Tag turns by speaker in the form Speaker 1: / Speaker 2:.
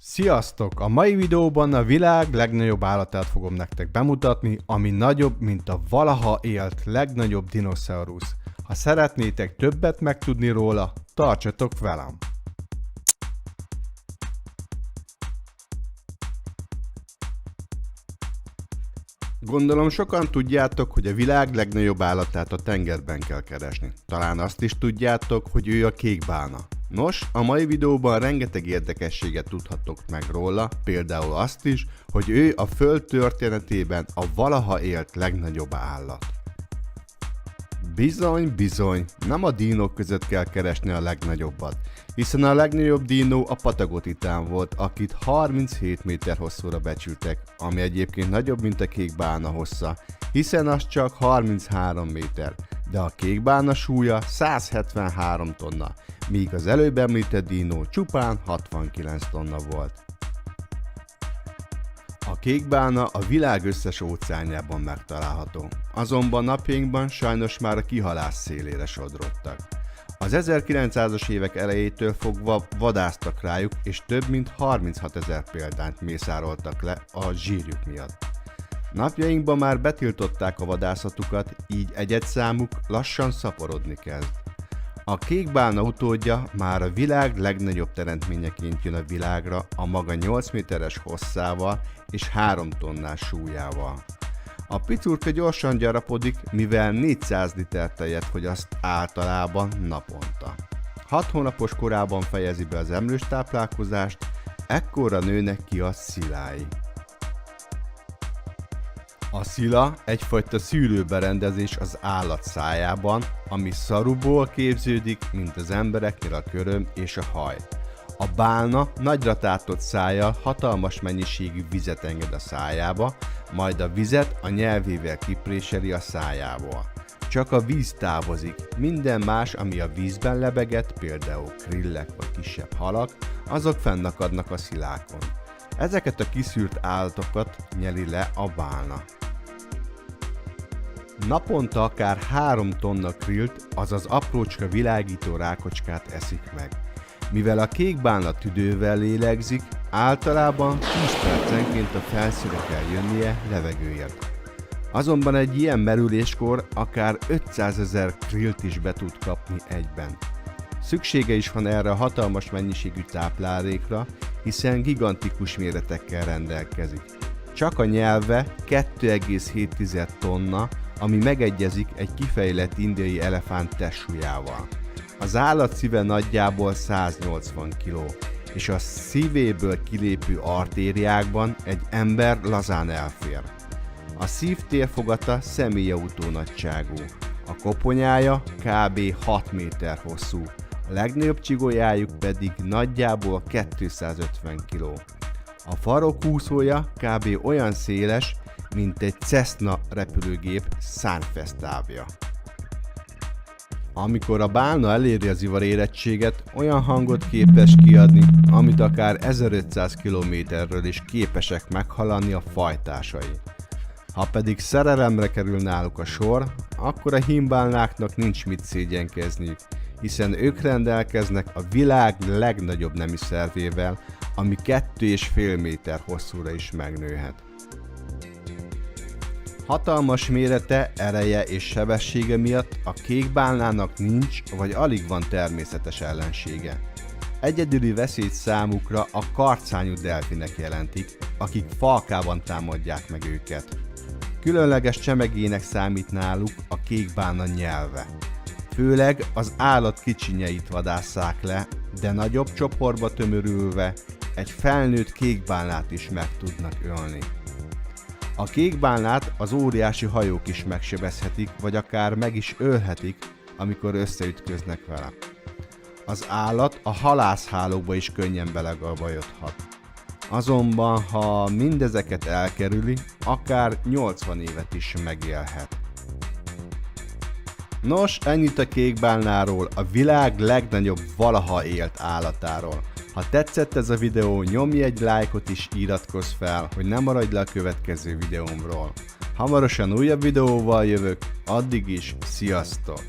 Speaker 1: Sziasztok! A mai videóban a világ legnagyobb állatát fogom nektek bemutatni, ami nagyobb, mint a valaha élt legnagyobb dinoszaurusz. Ha szeretnétek többet megtudni róla, tartsatok velem! Gondolom sokan tudjátok, hogy a világ legnagyobb állatát a tengerben kell keresni. Talán azt is tudjátok, hogy ő a kékbálna. Nos, a mai videóban rengeteg érdekességet tudhatok meg róla, például azt is, hogy ő a Föld történetében a valaha élt legnagyobb állat. Bizony, nem a dínók között kell keresni a legnagyobbat, hiszen a legnagyobb dínó a patagotitán volt, akit 37 méter hosszúra becsültek, ami egyébként nagyobb, mint a kékbálna hossza, hiszen az csak 33 méter, de a kékbálna súlya 173 tonna, míg az előbb említett dínó csupán 69 tonna volt. A kékbálna a világ összes óceánjában megtalálható, azonban napjainkban sajnos már a kihalás szélére sodródtak. Az 1900-as évek elejétől fogva vadásztak rájuk, és több mint 36 000 példányt mészároltak le a zsírjuk miatt. Napjainkban már betiltották a vadászatukat, így egyedszámuk lassan szaporodni kezd. A kékbálna utódja már a világ legnagyobb teremtményeként jön a világra a maga 8 méteres hosszával és 3 tonnás súlyával. A picurka gyorsan gyarapodik, mivel 400 liter tejet fogyaszt általában naponta. 6 hónapos korában fejezi be az emlős táplálkozást, ekkorra nőnek ki a szilái. A szila egyfajta szűrőberendezés az állat szájában, ami szaruból képződik, mint az embereknél a köröm és a haj. A bálna nagyra tátott szájjal hatalmas mennyiségű vizet enged a szájába, majd a vizet a nyelvével kipréseli a szájából. Csak a víz távozik, minden más, ami a vízben lebegett, például krillek vagy kisebb halak, azok fennakadnak a szilákon. Ezeket a kiszűrt állatokat nyeli le a bálna. Naponta akár 3 tonna krillt, azaz aprócska világító rákocskát eszik meg. Mivel a kékbálna tüdővel lélegzik, általában 10 percenként a felszínre kell jönnie levegőért. Azonban egy ilyen merüléskor akár 500 000 krillt is be tud kapni egyben. Szüksége is van erre a hatalmas mennyiségű táplálékra, hiszen gigantikus méretekkel rendelkezik. Csak a nyelve 2,7 tonna, ami megegyezik egy kifejlett indiai elefánt testsúlyával. Az állat szíve nagyjából 180 kg, és a szívéből kilépő artériákban egy ember lazán elfér. A szív térfogata személyautó nagyságú, a koponyája kb. 6 méter hosszú, a legnagyobb csigolyájuk pedig nagyjából 250 kg. A farokúszója kb. Olyan széles, mint egy Cessna repülőgép szárnyfesztávja. Amikor a bálna eléri az ivarérettséget, olyan hangot képes kiadni, amit akár 1500 km-ről is képesek meghalani a fajtásai. Ha pedig szerelemre kerül náluk a sor, akkor a hímbálnáknak nincs mit szégyenkezniük, hiszen ők rendelkeznek a világ legnagyobb nemi szervével, ami 2,5 méter hosszúra is megnőhet. Hatalmas mérete, ereje és sebessége miatt a kékbálnának nincs vagy alig van természetes ellensége. Egyedüli veszélyt számukra a karcányú delfinek jelentik, akik falkában támadják meg őket. Különleges csemegének számít náluk a kékbálna nyelve. Főleg az állat kicsinyeit vadásszák le, de nagyobb csoportba tömörülve egy felnőtt kékbálnát is meg tudnak ölni. A kékbálnát az óriási hajók is megsebezhetik, vagy akár meg is ölhetik, amikor összeütköznek vele. Az állat a halászhálóba is könnyen belegabajodhat. Azonban, ha mindezeket elkerüli, akár 80 évet is megélhet. Nos, ennyit a kékbálnáról, a világ legnagyobb valaha élt állatáról. Ha tetszett ez a videó, nyomj egy lájkot és iratkozz fel, hogy ne maradj le a következő videómról. Hamarosan újabb videóval jövök, addig is sziasztok!